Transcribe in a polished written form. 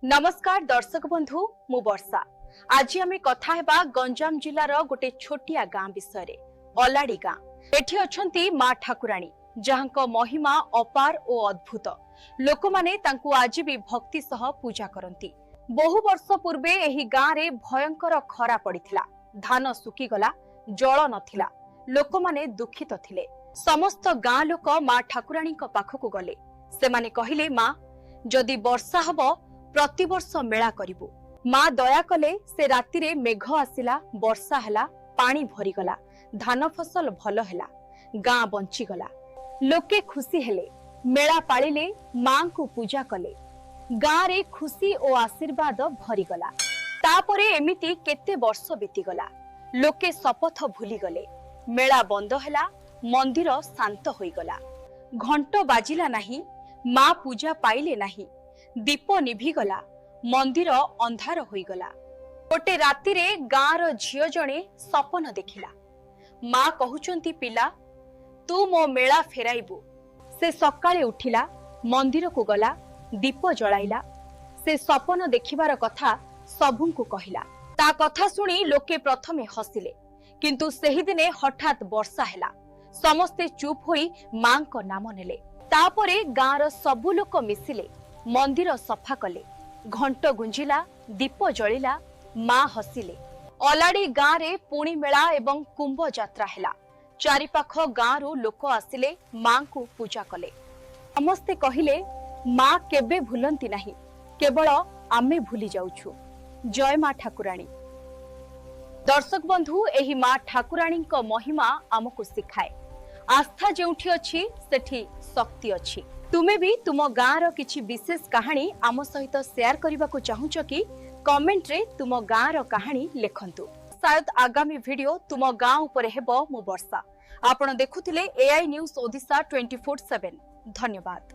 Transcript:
नमस्कार दर्शक बंधु मु वर्षा। आज आम कथा हेबा गंजाम जिलार गोटे छोटिया गाँ विषय अलाड़ी गाँ। एठी अछंती माँ ठाकुराणी जहांक महिमा अपार और अद्भुत। लोक माने तांकु आज भी भक्ति सह पूजा करती। बहु वर्ष पूर्वे एही गाँ रे भयंकर खरा पड़िथिला। धान सुखी गला, जल नथिला। लोक माने दुखित थिले। समस्त गाँ लोक माँ ठाकुराणी पाखकु गले। से माने कहिले माँ जदि वर्षा हबो प्रति वर्ष मेला करिबु। माँ दया कले से राति रे मेघ आसिला, वर्षा हैला, पानी भरी गला, धान फसल भल हैला, गाँ बंची गला। लोके खुशी हेले, मेला पालिले, माँ को पूजा कले। गाँ रे खुशी और आशीर्वाद भरी गला। तापरे एमिति केते वर्ष बीती गला। लोके शपथ भूली गले। मेला बंद हैला, मंदिर शांत होई गला। घंट बाजिला नाही, माँ पूजा पाइले नाही। दीप निभिगला, मंदिर अंधार होईगला। गोटे राति रे गाँर झियो जणे सपन देखिला। माँ कहउचंती पिला तू मो मेला फेराइबू। से सकाळे उठिला, मंदिर को गला, दीप जलाइला। से सपन देखिबार कथा सबुंकु कहिला। ता कथा सुनी लोके प्रथमे हसिले, किंतु सेही दिने हठात वर्षा हैला। समस्ते चुप होई माँ को नाम नेले। तापरे गाँर सबु लोक मिसिले, मंदिर सफा कले, घंट गुंजिला, दीप जलिला, माँ हसिले। अलाड़ी गाँ रे पुणी मेला एवं कुंभ यात्रा हैला। चारिपाख गाँ रु लोक आसिले, माँ को पूजा कले। समस्ते कहिले माँ केबे भूलंती नाही, केवल आमे भूली जाउछु। जय माँ ठाकुराणी। दर्शक बंधु एही माँ ठाकुराणी को महिमा आमको सिखाए। आस्था जेउठी अछि सेठी शक्ति अछि। तुमे भी तुम गाँ रो किछि विशेष कहानी आम सहित शेयर करबा को चाहुछ कि कमेंट रे तुम गाँ रो कहानी लेखंतु। शायद आगामी वीडियो तुम गाँ ऊपर हेबो मु वर्षा। आपण देखुथिले एआई न्यूज़ ओडिशा 24/7। धन्यवाद।